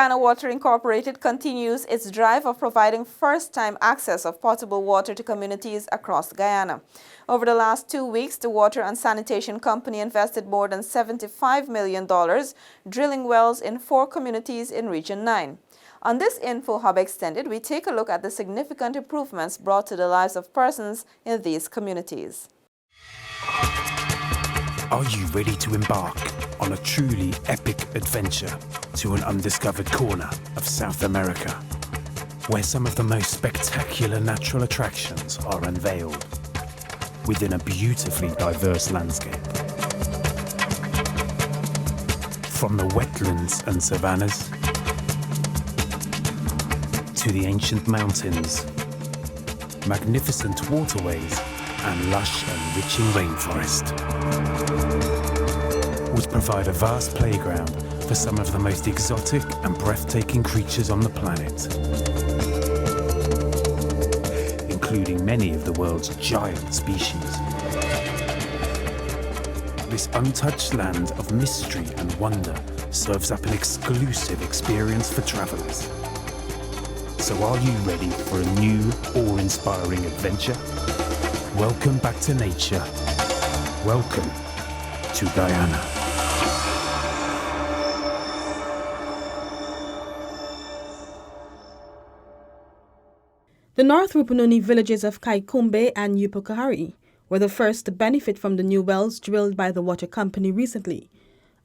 Guyana Water Incorporated continues its drive of providing first-time access of potable water to communities across Guyana. Over the last 2 weeks, the water and sanitation company invested more than $75 million drilling wells in 4 communities in Region 9. On this InfoHub Extended, we take a look at the significant improvements brought to the lives of persons in these communities. Are you ready to embark on a truly epic adventure to an undiscovered corner of South America, where some of the most spectacular natural attractions are unveiled within a beautifully diverse landscape? From the wetlands and savannas to the ancient mountains, magnificent waterways and lush enriching rainforest would provide a vast playground for some of the most exotic and breathtaking creatures on the planet, including many of the world's giant species. This untouched land of mystery and wonder serves up an exclusive experience for travelers. So are you ready for a new, awe-inspiring adventure? Welcome back to nature. Welcome to Guyana. The North Rupununi villages of Kaikumbe and Yupukahari were the first to benefit from the new wells drilled by the water company recently.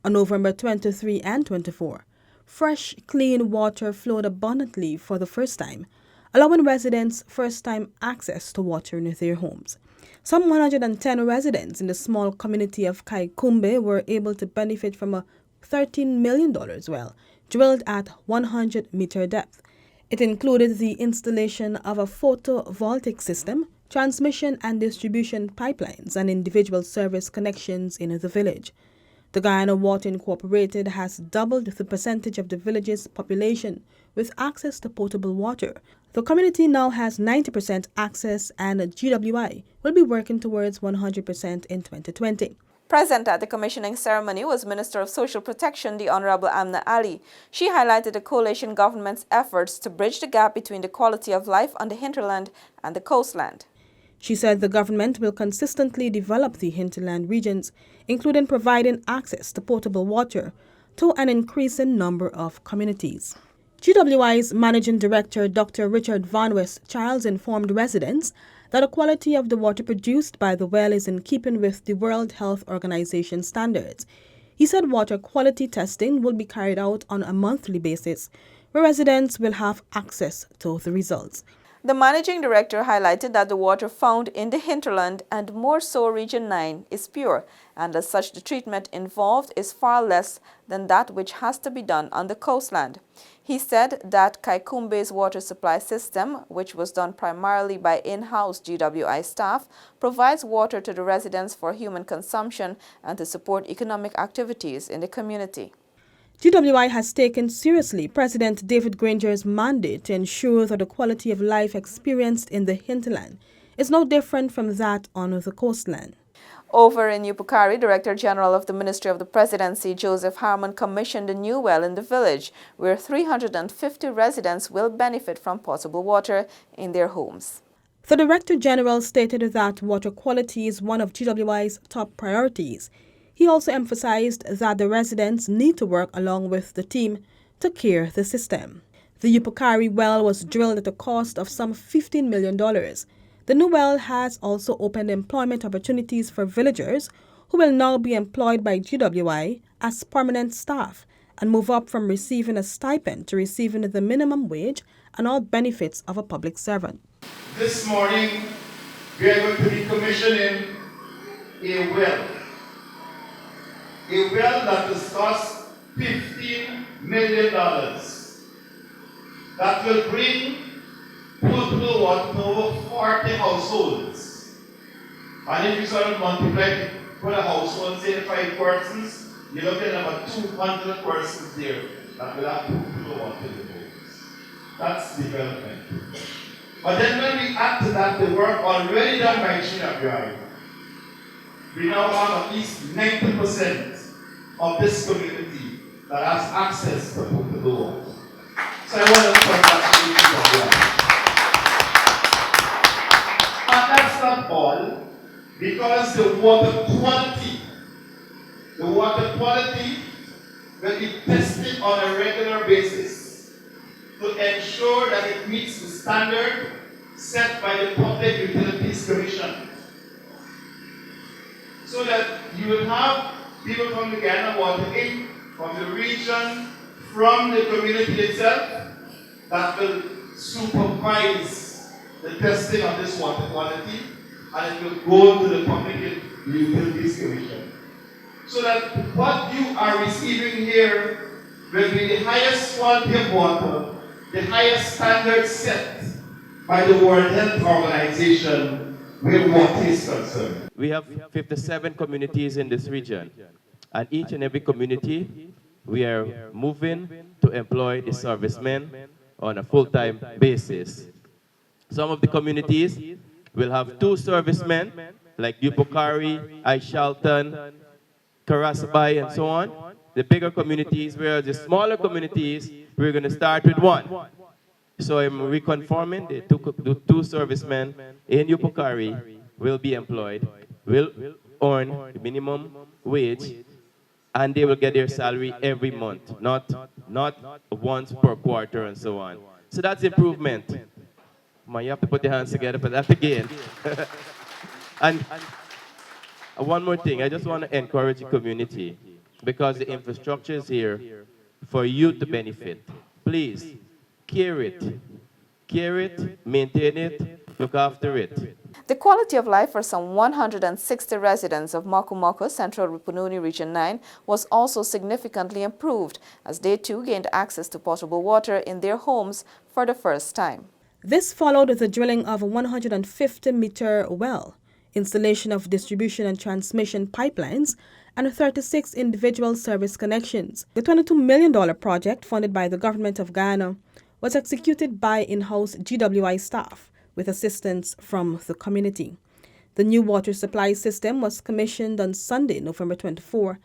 On November 23 and 24, fresh, clean water flowed abundantly for the first time, allowing residents first-time access to water in their homes. Some 110 residents in the small community of Kaikumbe were able to benefit from a $13 million well drilled at 100-meter depth. It included the installation of a photovoltaic system, transmission and distribution pipelines, and individual service connections in the village. The Guyana Water Incorporated has doubled the percentage of the village's population with access to potable water. The community now has 90% access, and GWI will be working towards 100% in 2020. Present at the commissioning ceremony was Minister of Social Protection, the Honorable Amna Ali. She highlighted the coalition government's efforts to bridge the gap between the quality of life on the hinterland and the coastland. She said the government will consistently develop the hinterland regions, including providing access to potable water to an increasing number of communities. GWI's Managing Director, Dr. Richard Van West Charles, informed residents that the quality of the water produced by the well is in keeping with the World Health Organization standards. He said water quality testing will be carried out on a monthly basis, where residents will have access to the results. The managing director highlighted that the water found in the hinterland, and more so Region 9, is pure, and as such the treatment involved is far less than that which has to be done on the coastland. He said that Kaikumbe's water supply system, which was done primarily by in-house GWI staff, provides water to the residents for human consumption and to support economic activities in the community. GWI has taken seriously President David Granger's mandate to ensure that the quality of life experienced in the hinterland is no different from that on the coastland. Over in Yupukari, Director General of the Ministry of the Presidency, Joseph Harmon, commissioned a new well in the village, where 350 residents will benefit from potable water in their homes. The Director General stated that water quality is one of GWI's top priorities. He also emphasized that the residents need to work along with the team to clear the system. The Yupukari well was drilled at a cost of some $15 million. The new well has also opened employment opportunities for villagers who will now be employed by GWI as permanent staff and move up from receiving a stipend to receiving the minimum wage and all benefits of a public servant. This morning, we are going to be commissioning a well that will cost $15 million. That will bring potable water to over 40 households. And if you sort of multiply for a household, say 5 persons, you're looking at about 200 persons there that will have potable water in the homes. That's development. But then when we add to that the work already done by GWI, we now have at least 90% of this community that has access to potable water. So I want to congratulate you. And that's not all, because the water quality will be tested on a regular basis to ensure that it meets the standard set by the Public Utilities Commission. So that you will have people from the Guyana Water Inc., from the region, from the community itself, that will supervise the testing of this water quality, and it will go to the Public Utilities Commission. So that what you are receiving here will be the highest quality of water, the highest standard set by the World Health Organization where water is concerned. We have 57 communities in this region, and each and every community, we are moving to employ the servicemen on a full-time basis. Some of the communities will have 2 servicemen, like Yupokari, Aishalton, Karasabay, and so on. The bigger communities, whereas the smaller communities, we're going to start with 1. So I'm reconfirming the 2 servicemen in Yupokari will be employed, will earn the minimum wage, and they will get their salary every month, not once per quarter and so on. So that's improvement. Man, you have to put your hands together for that again. And one more thing, I just want to encourage the community, because the infrastructure is here for you to benefit. Please, care it, maintain it, look after it. The quality of life for some 160 residents of Mokomoko, Central Rupununi Region 9 was also significantly improved, as they too gained access to potable water in their homes for the first time. This followed the drilling of a 150-meter well, installation of distribution and transmission pipelines, and 36 individual service connections. The $22 million project, funded by the government of Guyana, was executed by in-house GWI staff with assistance from the community. The new water supply system was commissioned on Sunday, November 24,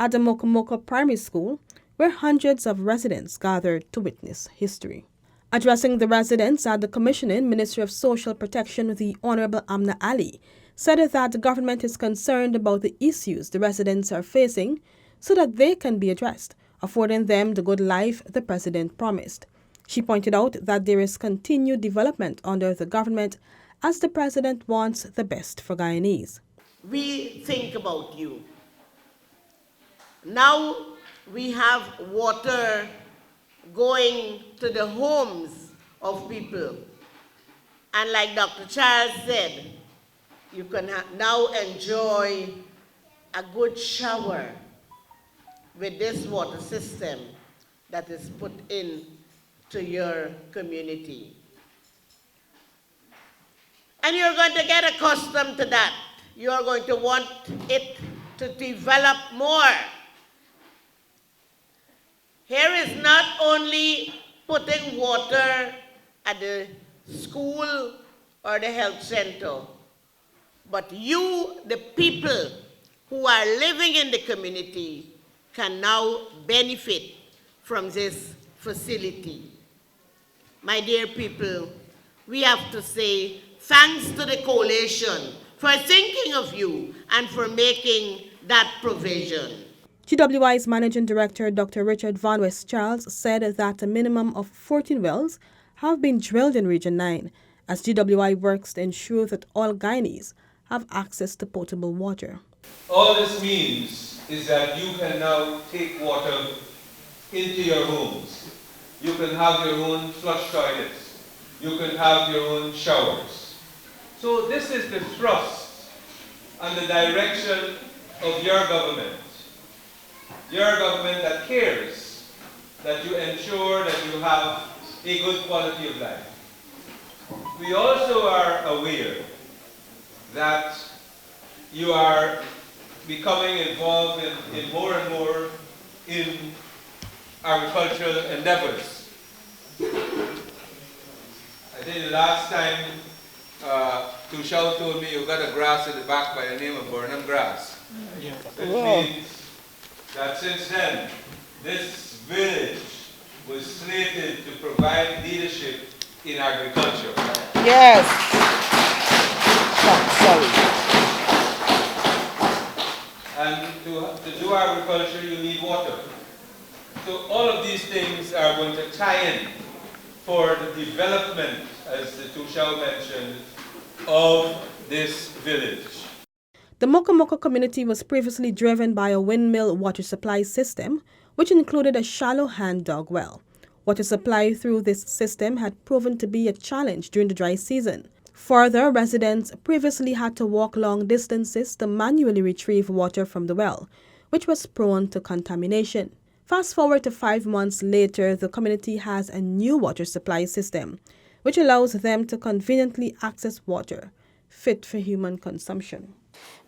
at the Mokomoko Primary School, where hundreds of residents gathered to witness history. Addressing the residents at the commissioning, Minister of Social Protection, the Honorable Amna Ali, said that the government is concerned about the issues the residents are facing so that they can be addressed, affording them the good life the president promised. She pointed out that there is continued development under the government as the president wants the best for Guyanese. We think about you. Now we have water going to the homes of people. And like Dr. Charles said, you can now enjoy a good shower with this water system that is put in to your community. And you're going to get accustomed to that. You're going to want it to develop more. Here is not only putting water at the school or the health center, but you, the people who are living in the community, can now benefit from this facility. My dear people, we have to say thanks to the coalition for thinking of you and for making that provision. GWI's Managing Director, Dr. Richard Van West Charles, said that a minimum of 14 wells have been drilled in Region 9 as GWI works to ensure that all Guyanese have access to potable water. All this means is that you can now take water into your homes. You can have your own flush toilets. You can have your own showers. So this is the thrust and the direction of your government. Your government that cares that you ensure that you have a good quality of life. We also are aware that you are becoming involved in more and more in agricultural endeavors. I think the last time Tushao told me you got a grass at the back by the name of Burnham grass. Which means that since then, this village was slated to provide leadership in agriculture. Yes. Sorry. And to do agriculture, you need water. So all of these things are going to tie in for the development, as the Tushao mentioned, of this village. The Mokomoko community was previously driven by a windmill water supply system, which included a shallow hand-dug well. Water supply through this system had proven to be a challenge during the dry season. Further, residents previously had to walk long distances to manually retrieve water from the well, which was prone to contamination. Fast forward to 5 months later, the community has a new water supply system, which allows them to conveniently access water fit for human consumption.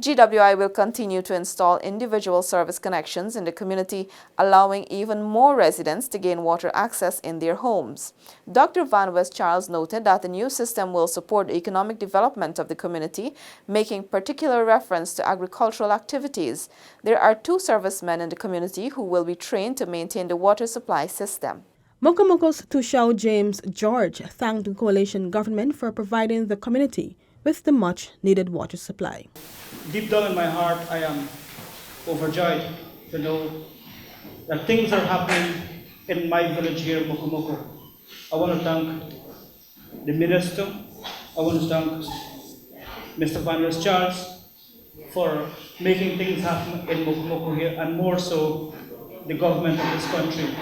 GWI will continue to install individual service connections in the community, allowing even more residents to gain water access in their homes. Dr. Van West Charles noted that the new system will support the economic development of the community, making particular reference to agricultural activities. There are 2 servicemen in the community who will be trained to maintain the water supply system. Mokomoko's Tushao James George thanked the coalition government for providing the community with the much-needed water supply. Deep down in my heart, I am overjoyed to know that things are happening in my village here, Mokomoko. I want to thank the minister. I want to thank Mr. Van West Charles for making things happen in Mokomoko here, and more so the government of this country,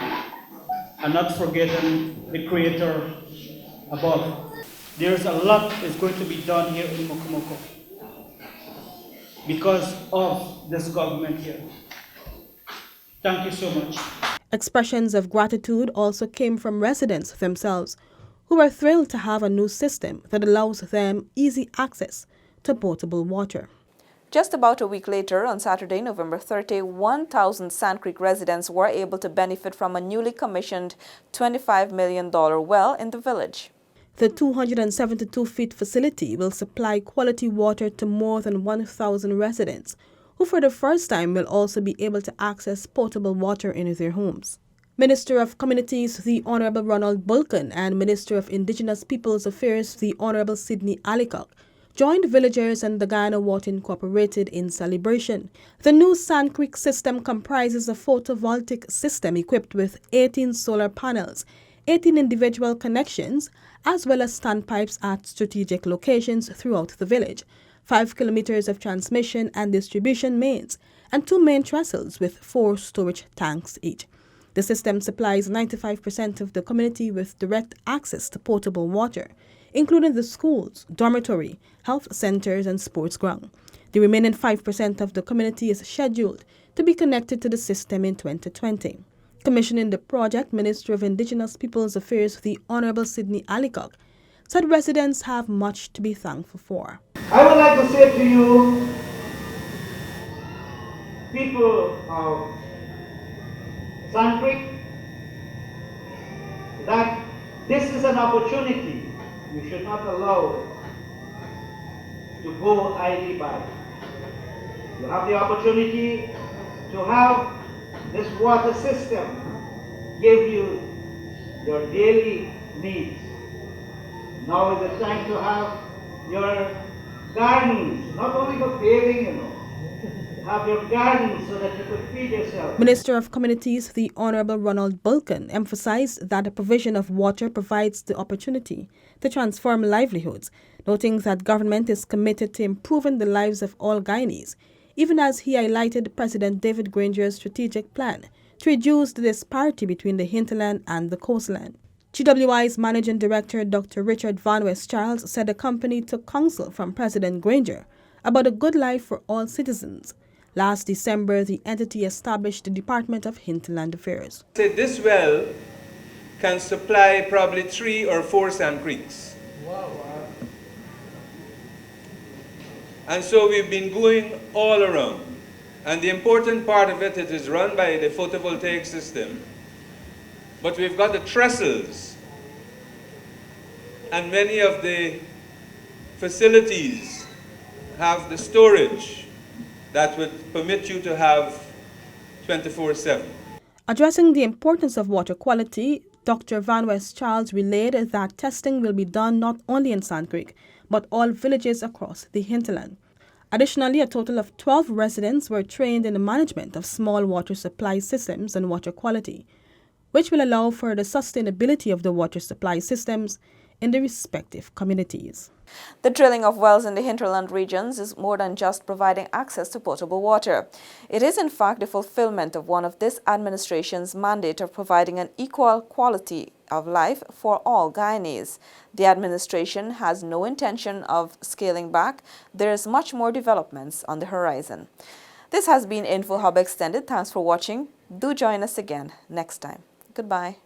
and not forgetting the Creator above. There's a lot is going to be done here in Mokomoko because of this government here. Thank you so much. Expressions of gratitude also came from residents themselves, who were thrilled to have a new system that allows them easy access to potable water. Just about a week later, on Saturday, November 30, 1,000 Sand Creek residents were able to benefit from a newly commissioned $25 million well in the village. The 272-feet facility will supply quality water to more than 1,000 residents, who for the first time will also be able to access potable water in their homes. Minister of Communities, the Honorable Ronald Bulkin, and Minister of Indigenous Peoples Affairs, the Honorable Sidney Alicock, joined villagers and the Guyana Water Incorporated in celebration. The new Sand Creek system comprises a photovoltaic system equipped with 18 solar panels, 18 individual connections, as well as standpipes at strategic locations throughout the village, 5 kilometers of transmission and distribution mains, and 2 main trestles with 4 storage tanks each. The system supplies 95% of the community with direct access to potable water, including the schools, dormitory, health centers, and sports ground. The remaining 5% of the community is scheduled to be connected to the system in 2020. Commissioning the project, Minister of Indigenous Peoples Affairs, the Honorable Sidney Alicock, said residents have much to be thankful for. I would like to say to you, people of Sand Creek, that this is an opportunity. You should not allow it to go idly by. You have the opportunity to have this water system give you your daily needs. Now is the time to have your gardens, not only for bathing, have your gardens so that you could feed yourself. Minister of Communities, the Honorable Ronald Bulkin, emphasized that the provision of water provides the opportunity to transform livelihoods, noting that government is committed to improving the lives of all Guyanese, even as he highlighted President David Granger's strategic plan to reduce the disparity between the hinterland and the coastland. GWI's Managing Director, Dr. Richard Van West Charles, said the company took counsel from President Granger about a good life for all citizens. Last December, the entity established the Department of Hinterland Affairs. This well can supply probably 3 or 4 Sand Creeks. Wow. And so we've been going all around. And the important part of it is run by the photovoltaic system. But we've got the trestles. And many of the facilities have the storage that would permit you to have 24/7. Addressing the importance of water quality, Dr. Van West Charles relayed that testing will be done not only in Sand Creek, but all villages across the hinterland. Additionally, a total of 12 residents were trained in the management of small water supply systems and water quality, which will allow for the sustainability of the water supply systems in the respective communities. The drilling of wells in the hinterland regions is more than just providing access to potable water. It is in fact the fulfillment of one of this administration's mandate of providing an equal quality of life for all Guyanese. The administration has no intention of scaling back. There is much more developments on the horizon. This has been InfoHub Extended. Thanks for watching. Do join us again next time. Goodbye.